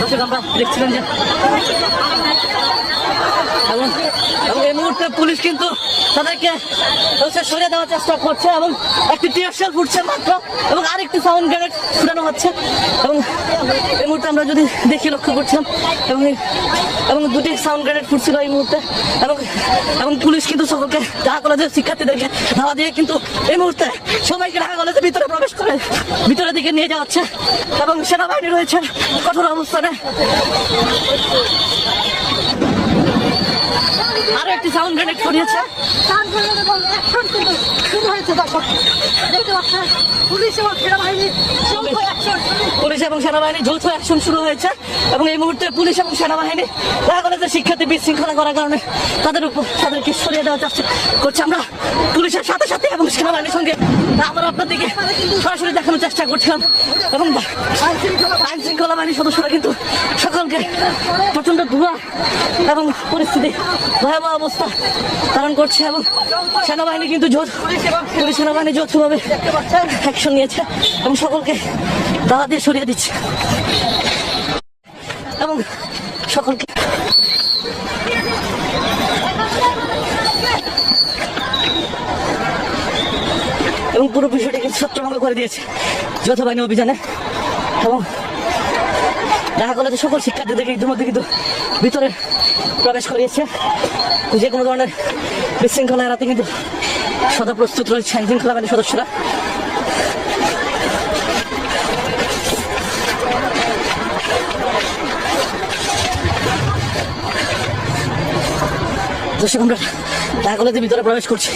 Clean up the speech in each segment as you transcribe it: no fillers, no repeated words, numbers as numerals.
দর্শক আমরা দেখছিলাম যে এবং এই মুহূর্তে পুলিশ কিন্তু তাদেরকে সরিয়ে দেওয়ার চেষ্টা করছে এবং একটি টিয়ার শেল ফুটছে মাত্র এবং আরেকটি সাউন্ড গ্রেনেড ফুটানো হচ্ছে এবং এই মুহূর্তে আমরা যদি দেখি লক্ষ্য করছিলাম এবং দুটি সাউন্ড গ্রেনেড ফুটছিল এই মুহূর্তে এবং পুলিশ কিন্তু সকলকে ঢাকা কলেজের শিক্ষার্থীদেরকে ধাওয়া দিয়ে কিন্তু এই মুহূর্তে সবাইকে ঢাকা কলেজের ভিতরে প্রবেশ করে ভিতরের দিকে নিয়ে যাওয়া হচ্ছে এবং সেনাবাহিনী রয়েছে কঠোর অবস্থানে। আরো একটি সাউন্ড গ্রেনেড ছড়িয়েছে পুলিশ এবং সেনাবাহিনী যৌথ অ্যাকশন শুরু হয়েছে এবং এই মুহূর্তে পুলিশ এবং সেনাবাহিনী ঢাকা কলেজের শিক্ষার্থী বিশৃঙ্খলা করার কারণে তাদেরকে সরিয়ে দেওয়ার চেষ্টা করছে। আমরা পুলিশের সাথে সাথে এবং সেনাবাহিনীর সঙ্গে আমরা আপনাদেরকে সরাসরি দেখানোর চেষ্টা করছিলাম এবং আইন শৃঙ্খলা বাহিনীর সদস্যরা কিন্তু সকলকে প্রচন্ড ধোঁয়া এবং পরিস্থিতি ভয়াবহ অবস্থা ধারণ করছে এবং সেনাবাহিনী কিন্তু পুলিশ সেনাবাহিনী যৌথভাবে অ্যাকশন নিয়েছে এবং সকলকে দাওয়া দিয়ে সরিয়ে দিচ্ছে এবং সকলকে এবং পুরো বিষয়টিকে ছত্রভঙ্গ করে দিয়েছে যৌথ বাহিনী অভিযানে এবং ঢাকা কলেজের সকল শিক্ষার্থীদেরকে ইতিমধ্যে কিন্তু ভিতরে প্রবেশ করিয়েছে। যে কোনো ধরনের বিশৃঙ্খলা এড়াতে কিন্তু সদা প্রস্তুত রয়েছে আইন শৃঙ্খলা বাহিনীর সদস্যরা। দর্শক আমরা ঢাকা কলেজের ভিতরে প্রবেশ করছি।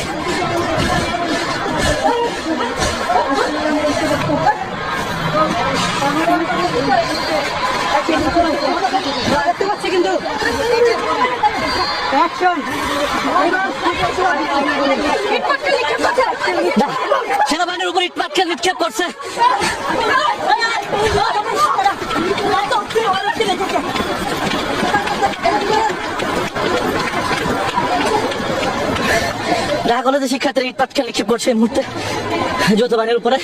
কিন্তু সেনাবাহিনীর উপর ইট পাটকেল নিক্ষেপ করছে। ঢাকা কলেজের শিক্ষার্থীরা ইট পাটকেল নিক্ষেপ করছে এই মুহূর্তে যৌথ বাহিনীর উপরে।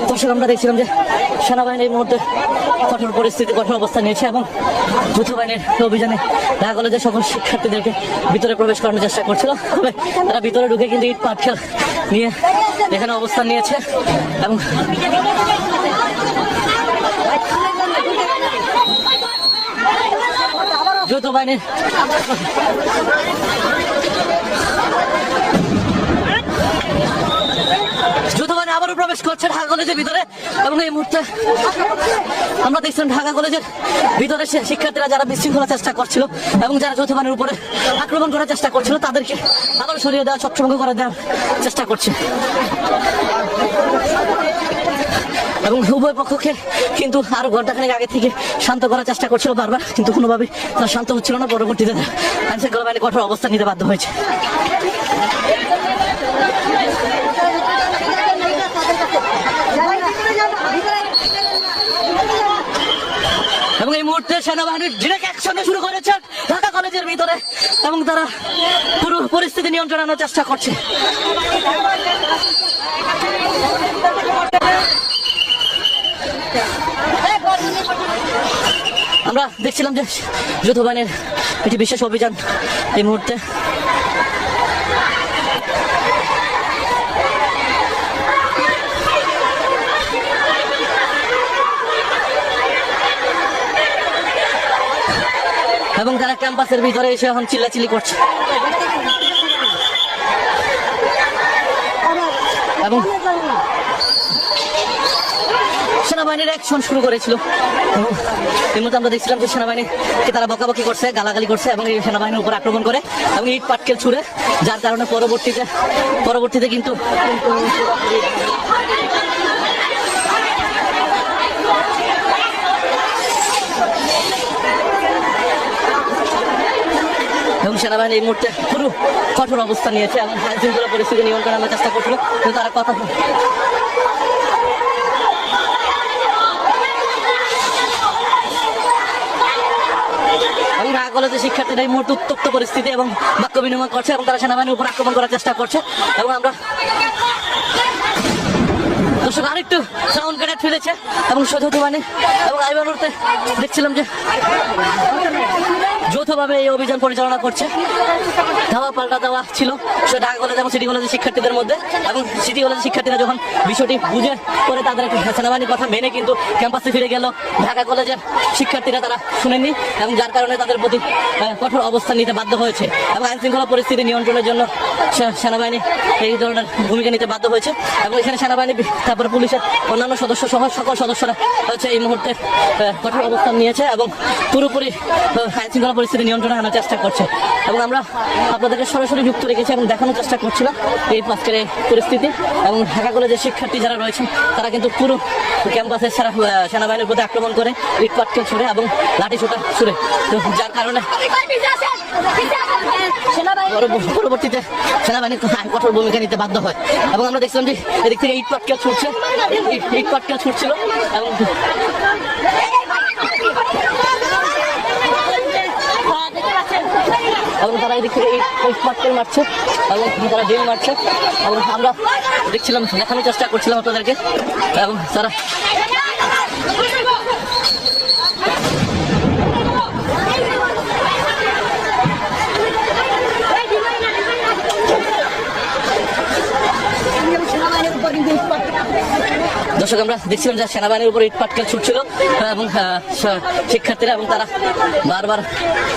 দর্শক আমরা দেখছিলাম যে সেনাবাহিনী এই মুহূর্তে কঠোর পরিস্থিতি কঠোর অবস্থা নিয়েছে এবং যৌথ বাহিনীর অভিযানে ঢাকা কলেজের সকল শিক্ষার্থীদেরকে ভিতরে প্রবেশ করানোর চেষ্টা করছিল। তবে তারা ভিতরে ঢুকে কিন্তু ইট পাটকেল নিয়ে এখানে অবস্থান নিয়েছে এবং যৌথ বাহিনীর আবারও প্রবেশ করছে ঢাকা কলেজের ভিতরে এবং এই মুহূর্তে আমরা দেখছিলাম ঢাকা কলেজের ভিতরে শিক্ষার্থীরা যারা বিশৃঙ্খলা চেষ্টা করছিল এবং যারা যৌথ বাহিনীর উপরে আক্রমণ করার চেষ্টা করছিল তাদেরকে আবার সরিয়ে দেওয়া ছত্রভঙ্গ করে দেওয়ার চেষ্টা করছে এবং উভয় পক্ষকে কিন্তু আরো ঘন্টাখানেক আগে থেকে শান্ত করার চেষ্টা করছিল বারবার, কিন্তু কোনোভাবে তারা শান্ত হচ্ছিল না। পরবর্তীতে আইন শৃঙ্খলা বাহিনী কঠোর অবস্থান নিতে বাধ্য হয়েছে। এবং এই মুহূর্তে সেনাবাহিনীর ডিরেক্ট অ্যাকশন শুরু করেছে ঢাকা কলেজের ভিতরে এবং তারা পুরো পরিস্থিতি নিয়ন্ত্রণে আনার চেষ্টা করছে। আমরা দেখছিলাম যে যৌথ বাহিনীর একটি বিশেষ অভিযান এই মুহূর্তে এবং তারা ক্যাম্পাসের ভিতরে এসে এখন চিল্লাচিল্লি করছে এবং সেনাবাহিনীর অ্যাকশন শুরু করেছিল। এই মুহূর্তে আমরা দেখছিলাম যে সেনাবাহিনীকে তারা বকাবকি করছে, গালাগালি করছে এবং এই সেনাবাহিনীর উপর আক্রমণ করে এবং ইট পাটকেল ছুড়ে, যার কারণে পরবর্তীতে কিন্তু এবং সেনাবাহিনী এই মুহূর্তে পুরো কঠোর অবস্থান নিয়েছে এবং আইন শৃঙ্খলা পরিস্থিতি নিয়ন্ত্রণে আনার চেষ্টা করছিল, কিন্তু তারা কথা এবং ঢাকা কলেজের শিক্ষার্থীরা এই মুহূর্তে উত্তপ্ত পরিস্থিতি এবং বাক্য বিনিময় করছে এবং তারা সেনাবাহিনীর উপর আক্রমণ করার চেষ্টা করছে। এবং আমরা দর্শক আরেকটু সাউন্ড গ্রেনেড ফেলেছে এবং সৌধবাণী এবং এই মুহূর্তে দেখছিলাম যে যৌথভাবে এই অভিযান পরিচালনা করছে। ধাওয়া পাল্টা দেওয়া ছিল ঢাকা কলেজ এবং সিটি কলেজের শিক্ষার্থীদের মধ্যে, এবং সিটি কলেজের শিক্ষার্থীরা যখন বিষয়টি বুঝে করে তাদের সেনাবাহিনীর কথা মেনে কিন্তু ক্যাম্পাসে ফিরে গেল, ঢাকা কলেজের শিক্ষার্থীরা তারা শুনেননি এবং যার কারণে তাদের প্রতি কঠোর অবস্থান নিতে বাধ্য হয়েছে এবং আইন শৃঙ্খলা পরিস্থিতি নিয়ন্ত্রণের জন্য সেনাবাহিনী এই ধরনের ভূমিকা নিতে বাধ্য হয়েছে। এবং এখানে সেনাবাহিনী তারপরে পুলিশের অন্যান্য সদস্য সহ সকল সদস্যরা হচ্ছে এই মুহূর্তে কঠোর অবস্থান নিয়েছে এবং পুরোপুরি আইন শৃঙ্খলা পরিস্থিতি নিয়ন্ত্রণে আনার চেষ্টা করছে। এবং আমরা আপনাদেরকে সরাসরি যুক্ত রেখেছি এবং দেখানোর চেষ্টা করছিলাম এই আজকের এই পরিস্থিতি। এবং ঢাকা কলেজের শিক্ষার্থী যারা রয়েছেন তারা কিন্তু পুরো ক্যাম্পাসের সেনাবাহিনীর প্রতি আক্রমণ করে ইট পাটকেল ছুড়ে এবং লাঠি ছোটা ছুড়ে, যার কারণে পরবর্তীতে সেনাবাহিনী কঠোর ভূমিকা নিতে বাধ্য হয়। এবং আমরা দেখছিলাম যে এদিক থেকে ইট পাটকেল ছুটছে, ইট পাটকেল ছুটছিল এবং তারা এদিক থেকে ইট পাটকেল মারছে এবং তারা ডিম মারছে এবং আমরা দেখছিলাম, দেখানোর চেষ্টা করছিলাম আপনাদেরকে। এবং তারা দর্শক আমরা দেখছিলাম যে সেনাবাহিনীর উপর ইট পাটকেল ছুটছিল এবং শিক্ষার্থীরা এবং তারা বারবার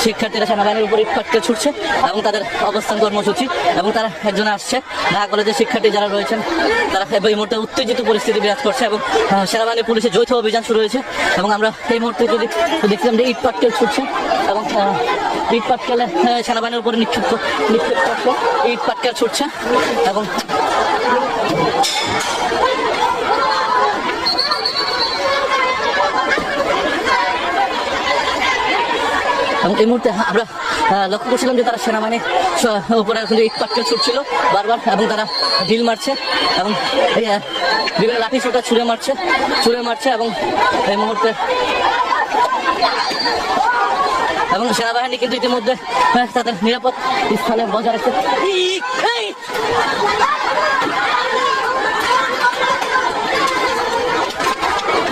শিক্ষার্থীরা সেনাবাহিনীর উপর ইট পাটকেল ছুটছে এবং তাদের অবস্থান কর্মসূচি এবং তারা একজনে আসছে। ঢাকা কলেজের শিক্ষার্থী যারা রয়েছেন তারা এই মুহূর্তে উত্তেজিত পরিস্থিতি বিরাজ করছে এবং সেনাবাহিনী পুলিশের যৌথ অভিযান শুরু হয়েছে। এবং আমরা এই মুহূর্তে যদি দেখছিলাম যে ইট পাটকেল ছুটছে এবং ইট পাটকেলে সেনাবাহিনীর উপরে নিক্ষেপ করছে, ইট পাটকেল ছুটছে এবং এই মুহূর্তে আমরা লক্ষ্য করছিলাম যে তারা সেনাবাহিনীর উপরে ইট পাটকেল ছুটছিল বারবার এবং তারা ঢিল মারছে এবং বিভিন্ন লাঠি ছোটা ছুঁড়ে মারছে এবং এই মুহূর্তে এবং সেনাবাহিনী কিন্তু ইতিমধ্যে তাদের নিরাপদ স্থানে বজায় রাখছে।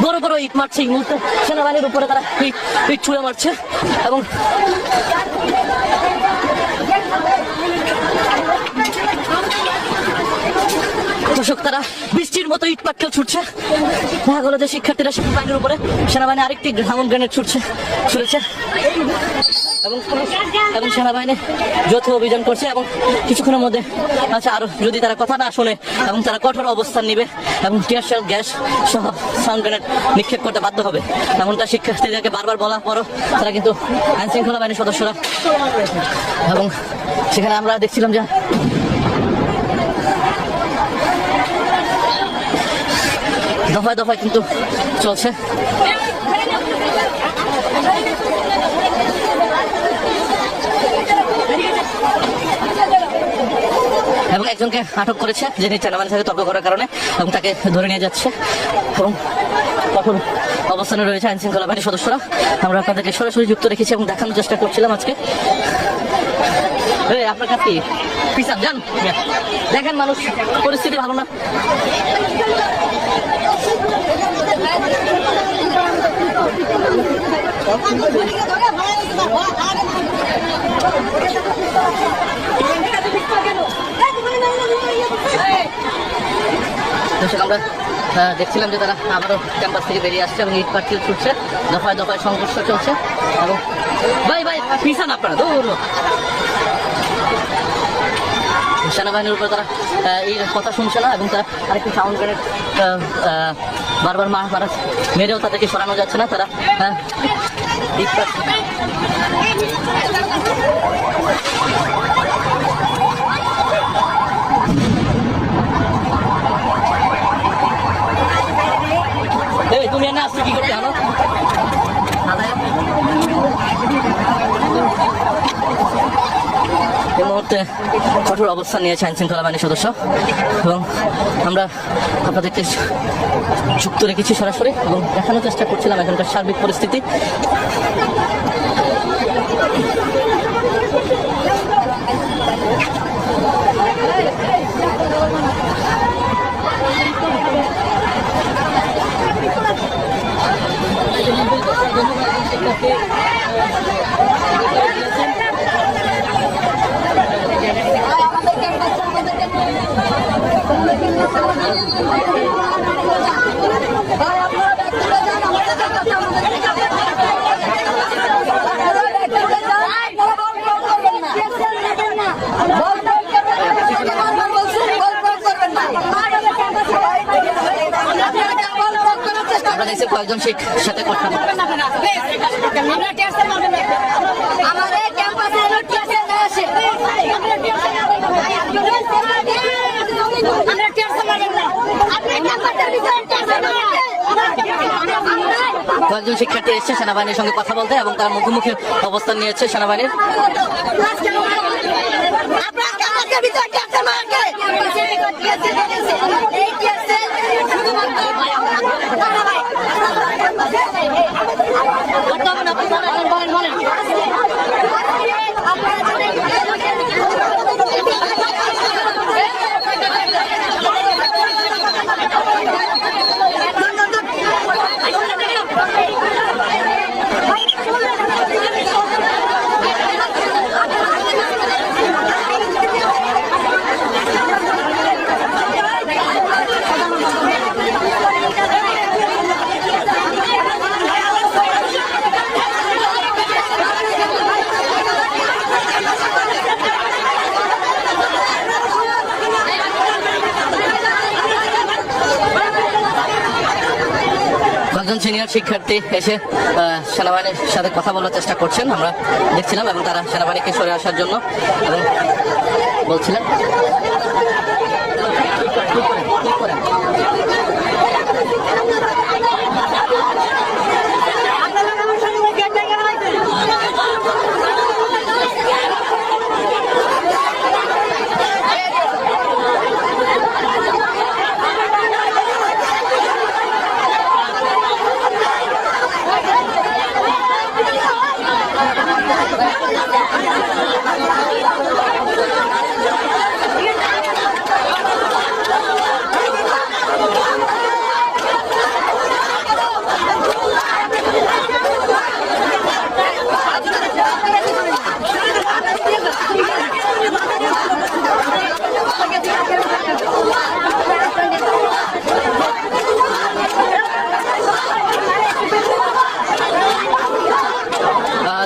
বড় বড় ইট মারছে এই মুহূর্তে সেনাবাহিনীর উপরে, তারা ইট ছুঁড়ে মারছে এবং দর্শক তারা বৃষ্টির মতো ইট পাটকেল ছুটছে। ঢাকা কলেজের শিক্ষার্থীরা সেনাবাহিনীর উপরে, সেনাবাহিনী আরেকটি সাউন্ড গ্রেনেড ছুড়েছে এবং সেনাবাহিনী যৌথ অভিযান করছে এবং কিছুক্ষণের মধ্যে আরো যদি তারা কথা না শোনে এবং তারা কঠোর অবস্থান নিবে এবং টিয়ার শেল, গ্যাস সহ সাউন্ড গ্রেনেড নিক্ষেপ করতে বাধ্য হবে। এমনটা শিক্ষার্থীদেরকে বারবার বলার পরও তারা কিন্তু আইন শৃঙ্খলা বাহিনীর সদস্যরা এবং সেখানে আমরা দেখছিলাম যে দফায় দফায় কিন্তু চলছে। এবং একজনকে আটক করেছে যিনি সেনাবাহিনীর সাথে তর্ক করার কারণে এবং তাকে ধরে নিয়ে যাচ্ছে এবং কঠোর অবস্থানে রয়েছে আইন শৃঙ্খলা বাহিনীর সদস্যরা। আমরা আপনাদেরকে সরাসরি যুক্ত রেখেছি এবং দেখানোর চেষ্টা করছিলাম আজকে। আপনার কাছে পিসাব যান, দেখেন মানুষ পরিস্থিতি ভালো না। আমরা দেখছিলাম যে তারা আবারও ক্যাম্পাস থেকে বেরিয়ে আসছে এবং ইট পাটকেল ছুটছে, দফায় দফায় সংঘর্ষ চলছে এবং ভাই পিছান আপনারা দৌড়। সেনাবাহিনীর উপরে তারা এই কথা শুনছে না এবং তারা আরেকটি সাউন্ড গ্রেনেড বারবার মারা মেরেও তাদেরকে সরানো যাচ্ছে না। তারা তুমি না আসছো কি করতে হলো? মুহূর্তে কঠোর অবস্থান নিয়েছে আইন শৃঙ্খলা বাহিনীর সদস্য এবং আমরা আপনাদেরকে যুক্ত রেখেছি সরাসরি এবং দেখানোর চেষ্টা করছিলাম এখানকার সার্বিক পরিস্থিতি। কয়েকজন সাথে কথা কয়েকজন শিক্ষার্থী এসেছে সেনাবাহিনীর সঙ্গে কথা বলতে এবং তারা মুখোমুখি অবস্থান নিয়েছে সেনাবাহিনীর। সিনিয়র শিক্ষার্থী এসে সেনাবাহিনীর সাথে কথা বলার চেষ্টা করছেন আমরা দেখছিলাম এবং তারা সেনাবাহিনীকে সরে আসার জন্য এবং বলছিলেন।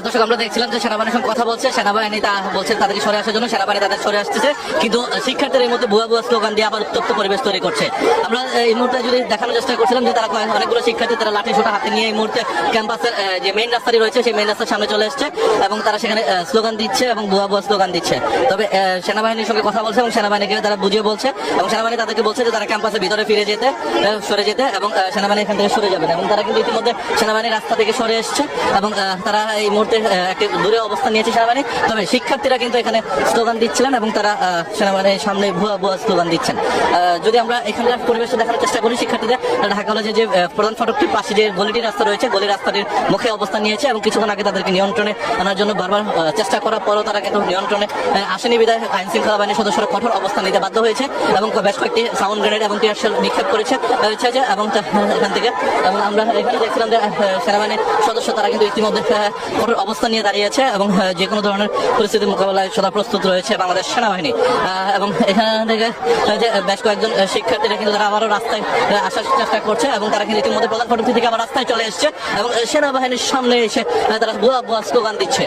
দর্শক আমরা দেখছিলাম যে সেনাবাহিনীর সঙ্গে কথা বলছে, সেনাবাহিনী তা বলছে তাদেরকে সরে আসার জন্য, সেনাবাহিনী তাদের সরে আসতেছে, কিন্তু শিক্ষার্থীদের এই মধ্যে ভুয়া ভুয়া স্লোগান দিয়ে আবার উত্তপ্ত পরিবেশ তৈরি করছে। আমরা এই মুহূর্তে যদি দেখানোর চেষ্টা করছিলাম যে তারা অনেকগুলো শিক্ষার্থী তারা লাঠি সোটা হাতে নিয়ে এই মুহূর্তে ক্যাম্পাসের যে মেইন রাস্তাটি রয়েছে সেই মেইন রাস্তার সামনে চলে এসছে এবং তারা সেখানে স্লোগান দিচ্ছে এবং ভুয়া ভুয়া স্লোগান দিচ্ছে। তবে সেনাবাহিনীর সঙ্গে কথা বলছে এবং সেনাবাহিনীকে তারা বুঝিয়ে বলছে এবং সেনাবাহিনী তাদেরকে বলছে যে তারা ক্যাম্পাসের ভিতরে ফিরে যেতে, সরে যেতে এবং সেনাবাহিনী এখান থেকে সরে যাবেন এবং তারা কিন্তু ইতিমধ্যে সেনাবাহিনী রাস্তা থেকে সরে এসছে এবং তারা এই মুহূর্তে একটি দূরে অবস্থান নিয়েছে সেনাবাহিনী। তবে শিক্ষার্থীরা কিন্তু এখানে স্লোগান দিচ্ছিলেন এবং তারা সেনাবাহিনীর সামনে ভুয়া ভুয়া স্লোগান দিচ্ছেন। যদি আমরা এখানকার পরিবেশটা দেখানোর চেষ্টা করি, শিক্ষার্থীদের ঢাকা কলেজে যে প্রধান ফটকটির পাশে যে গলিটি রাস্তা রয়েছে, গলি রাস্তাটির মুখে অবস্থান নিয়েছে এবং কিছুক্ষণ আগে তাদেরকে নিয়ন্ত্রণে আনার জন্য বারবার চেষ্টা করার পরও তারা কিন্তু নিয়ন্ত্রণে আসেনি বিধায় আইন শৃঙ্খলা বাহিনীর সদস্যরা কঠোর অবস্থান নিতে বাধ্য হয়েছে এবং বেশ কয়েকটি সাউন্ড গ্রেনেড এবং টিয়ার শেল নিক্ষেপ করেছে এবং এখান থেকে এবং আমরা এখানে দেখছিলাম যে সেনাবাহিনীর সদস্য তারা কিন্তু ইতিমধ্যে কঠোর অবস্থান নিয়ে দাঁড়িয়েছে এবং যে কোনো ধরনের পরিস্থিতি মোকাবেলায় সদা প্রস্তুত রয়েছে বাংলাদেশ সেনাবাহিনী। এবং এখান থেকে যে বেশ কয়েকজন শিক্ষার্থীরা কিন্তু তারা আবারও রাস্তায় আসার চেষ্টা করছে এবং তারা কিন্তু ইতিমধ্যে প্রধান ফটক থেকে আবার রাস্তায় চলে এসছে এবং সেনাবাহিনীর সামনে এসে তারা ভুয়া ভুয়া স্লোগান দিচ্ছে।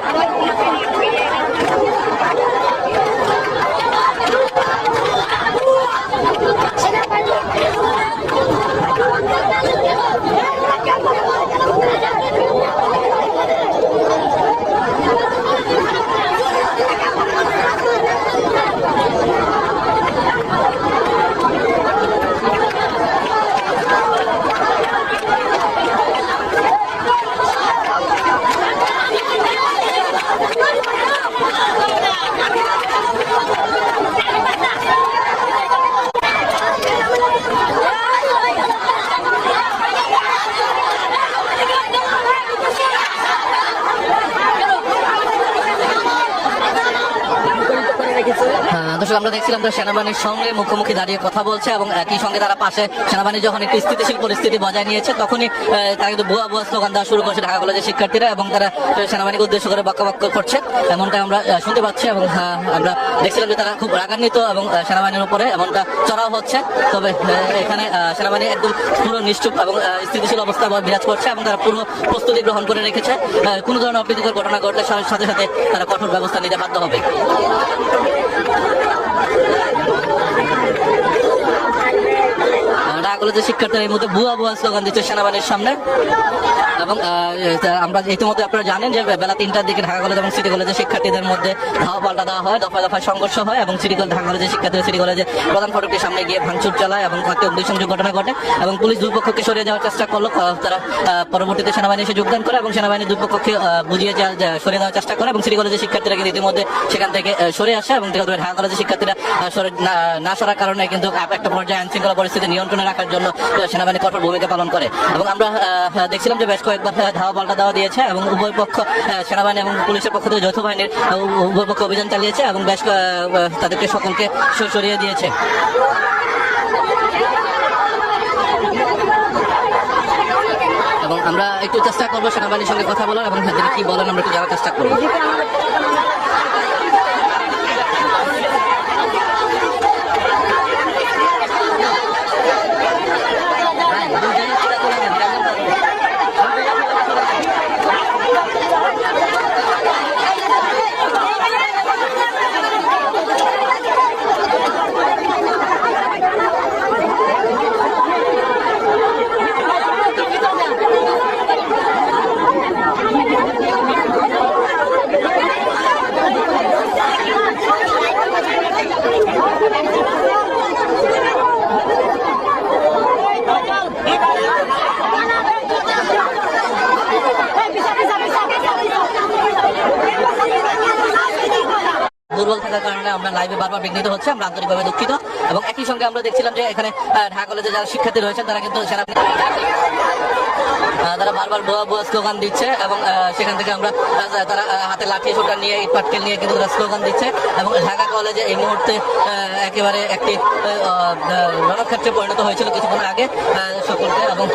দর্শক আমরা দেখছিলাম তো সেনাবাহিনীর সঙ্গে মুখোমুখি দাঁড়িয়ে কথা বলছে এবং একই সঙ্গে তারা পাশে সেনাবাহিনী যখন একটি স্থিতিশীল পরিস্থিতি বজায় নিয়েছে তখনই তারা কিন্তু ভুয়া ভুয়া স্লোগান দেওয়া শুরু করছে ঢাকা কলেজের শিক্ষার্থীরা এবং তারা সেনাবাহিনীকে উদ্দেশ্য করে বক্তব্য করছে এমনটা আমরা শুনতে পাচ্ছি এবং আমরা দেখছিলাম যে তারা খুব রাগান্বিত এবং সেনাবাহিনীর উপরে এমনটা চড়াও হচ্ছে। তবে এখানে সেনাবাহিনী একদম পুরো নিশ্চুপ এবং স্থিতিশীল অবস্থা বিরাজ করছে এবং তারা পুরো প্রস্তুতি গ্রহণ করে রেখেছে। কোনো ধরনের অপ্রীতিকর ঘটনা ঘটলে সাথে সাথে তারা কঠোর ব্যবস্থা নিতে বাধ্য হবে। ঢাকা কলেজের শিক্ষার্থীরা এই মুহূর্তে ভুয়া ভুয়া স্লোগান দিচ্ছে সেনাবাহিনীর সামনে এবং আমরা ইতিমধ্যে আপনারা জানেন যে বেলা 3টার দিকে ঢাকা কলেজ এবং সিটি কলেজের শিক্ষার্থীদের মধ্যে ধাওয়া পাল্টা দেওয়া হয়, দফায় দফায় সংঘর্ষ হয় এবং ঢাকা কলেজের শিক্ষার্থীরা সিটি কলেজের প্রধান ফটকের সামনে গিয়ে ভাঙচুর চালায় এবং কয়েকটি অগ্নিসংযোগ ঘটনা ঘটে এবং পুলিশ দুই পক্ষকে সরিয়ে যাওয়ার চেষ্টা করলো। তারা পরবর্তীতে সেনাবাহিনী এসে যোগদান করে এবং সেনাবাহিনী দুই পক্ষকে বুঝিয়ে সরিয়ে দেওয়ার চেষ্টা করে এবং সিটি কলেজের শিক্ষার্থীরা কিন্তু ইতিমধ্যে সেখান থেকে সরে আসে এবং ঢাকা কলেজের শিক্ষার্থীরা না সরার কারণে কিন্তু একটা পর্যায়ে আইন শৃঙ্খলা পরিস্থিতি নিয়ন্ত্রণে রাখার জন্য সেনাবাহিনী কঠোর ভূমিকা পালন করে এবং আমরা দেখছিলাম যে বেশ কয়েকবার ধাওয়া পাল্টা দেওয়া দিয়েছে এবং উভয় পক্ষ সেনাবাহিনী এবং পুলিশের পক্ষ থেকে যৌথ বাহিনীর উভয় পক্ষ অভিযান চালিয়েছে এবং বেশ তাদেরকে সকলকে সরিয়ে দিয়েছে। এবং আমরা একটু চেষ্টা করবো সেনাবাহিনীর সঙ্গে কথা বলার এবং তাদের কি বলেন আমরা একটু জানার চেষ্টা করবো। দুর্বল থাকার কারণে আমরা লাইভে বারবার বিঘ্নিত হচ্ছে, আমরা আন্তরিকভাবে দুঃখিত। এবং একই সঙ্গে আমরা দেখছিলাম যে এখানে ঢাকা কলেজে যারা শিক্ষার্থী রয়েছেন তারা কিন্তু তারা বারবার ভুয়া ভুয়া স্লোগান দিচ্ছে এবং সেখান থেকে আমরা তারা হাতে লাঠি সোটা নিয়ে ইট পাটকেল নিয়ে কিন্তু তারা স্লোগান দিচ্ছে এবং ঢাকা কলেজে এই মুহূর্তে একেবারে একটি রণক্ষেত্রে পরিণত হয়েছিল কিছুক্ষণ আগে সকলকে। এবং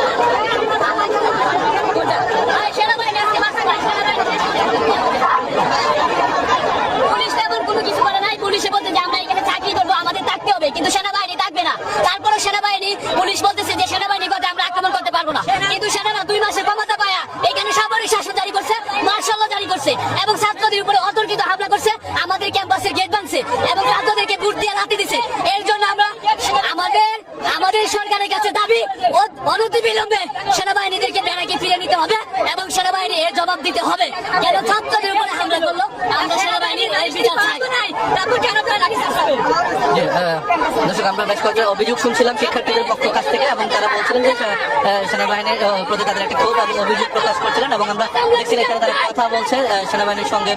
পুলিশে বলতে যে আমরা এখানে চাকরি করবো, আমাদের থাকতে হবে, কিন্তু সেনাবাহিনী থাকবে না। তারপরে সেনাবাহিনী পুলিশ বলতেছে যে সেনাবাহিনী কথা আমরা আক্রমণ করতে পারবো না, কিন্তু সেনারা 2 মাসের ক্ষমতা পায়া এখানে সামরিক শাসন জারি করছে, মার্শাল ল জারি করছে এবং ছাত্রদের উপরে অতর্কিত হামলা করছে, আমাদের ক্যাম্পাসের গেট ভাঙছে এবং ছাত্রদেরকে বুট দিয়ে লাথি দিছে। এর জন্য আমরা আমাদের সরকারের কাছে দাবি অনতিবিলম্বে সেনাবাহিনীদেরকে ব্যারাকে ফিরে নিতে হবে এবং সেনাবাহিনী এর জবাব দিতে হবে। কেন ছাত্রদের উপরে হামলা করলো, আমরা সেনাবাহিনীর বিচার চাই। দর্শক আমরা বেশ কয়েকটা অভিযোগ শুনছিলাম শিক্ষার্থীদের পক্ষ কাছ থেকে এবং তারা বলছিলেন যে সেনাবাহিনীর প্রতি তাদের একটা ক্ষোভ এবং অভিযোগ প্রকাশ করছিলেন এবং আমরা দেখছিলাম এখানে তারা কথা বলছে, সেনাবাহিনীর সঙ্গে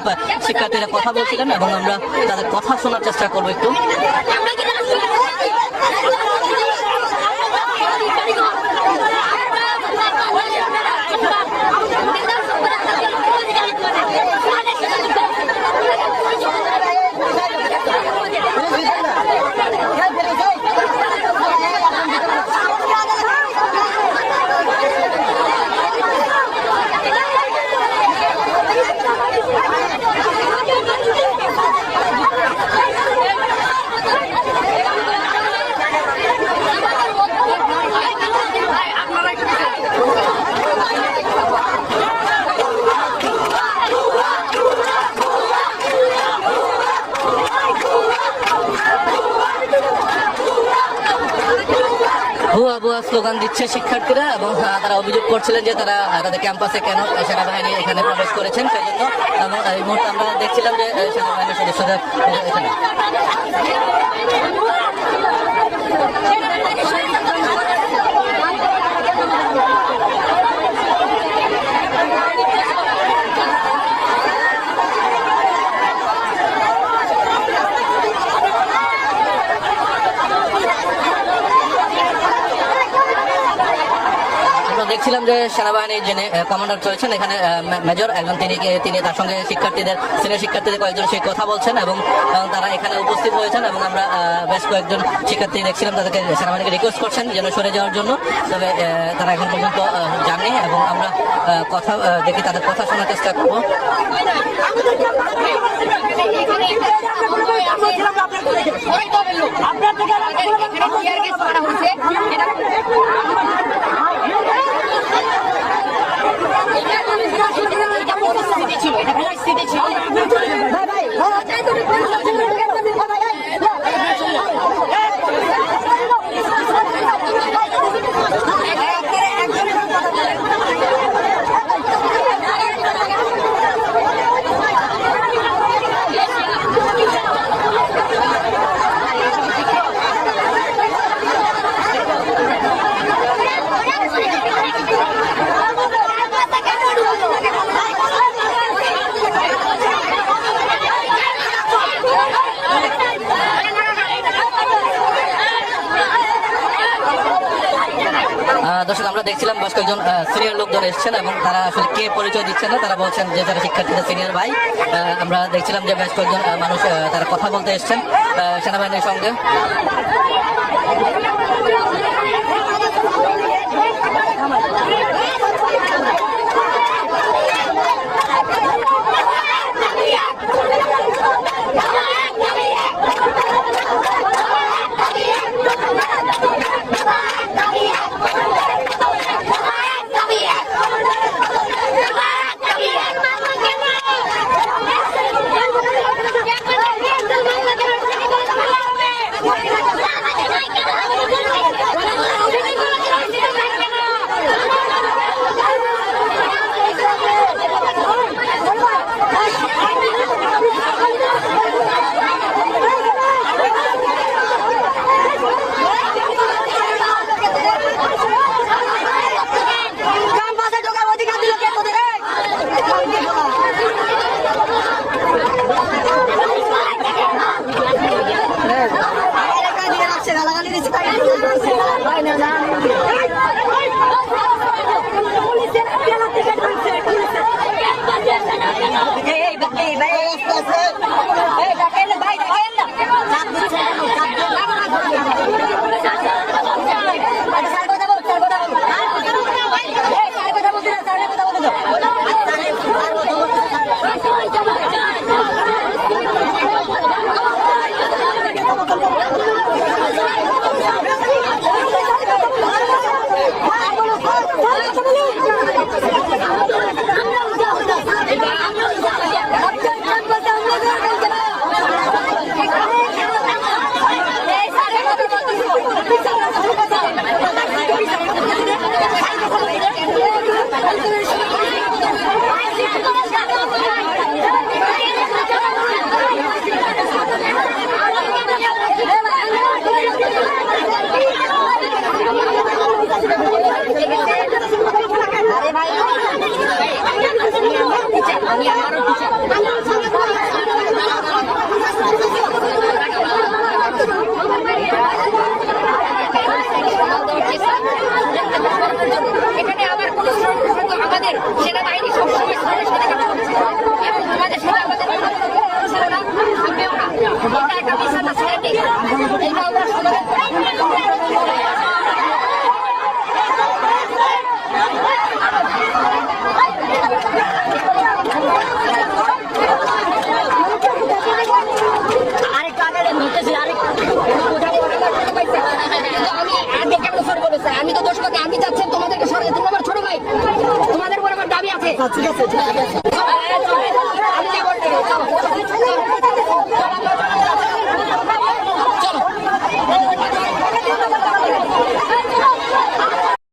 শিক্ষার্থীরা কথা বলছিলেন এবং আমরা তাদের কথা শোনার চেষ্টা করবো একটু। ভুয়া ভুয়া স্লোগান দিচ্ছে শিক্ষার্থীরা এবং তারা অভিযোগ করছিলেন যে তারা তাদের ক্যাম্পাসে কেন সেনাবাহিনী এখানে প্রবেশ করেছেন সেই জন্য। এবং এই মুহূর্তে আমরা দেখছিলাম যে সেনাবাহিনীর সদস্যরা এখানে দেখছিলাম যে সেনাবাহিনীর যিনি কমান্ডার রয়েছেন এখানে মেজর একজন, তিনি তার সঙ্গে সিনিয়র শিক্ষার্থীদের কয়েকজন সে কথা বলছেন এবং তারা এখানে উপস্থিত হয়েছেন এবং আমরা বেশ কয়েকজন শিক্ষার্থী দেখছিলাম তাদেরকে সেনাবাহিনীকে রিকোয়েস্ট করছেন যেন সরে যাওয়ার জন্য, তবে তারা এখন পর্যন্ত যাননি এবং আমরা কথা দেখি, তাদের কথা শোনার চেষ্টা করবো। দর্শক, আমরা দেখছিলাম বেশ কয়েকজন সিনিয়র লোকজন এসেছেন এবং তারা আসলে কে পরিচয় দিচ্ছেন না, তারা বলছেন যে যারা শিক্ষার্থীদের সিনিয়র ভাই। আমরা দেখছিলাম যে বেশ কয়েকজন মানুষ তারা কথা বলতে এসেছেন সেনাবাহিনীর সঙ্গে। আমি তো দোষ করতে আমি চাচ্ছি তোমাদেরকে সরাই, তুমি আমার ছোট ভাই, তোমাদের উপর আমার দাবি আছে। ঠিক আছে, ঠিক আছে।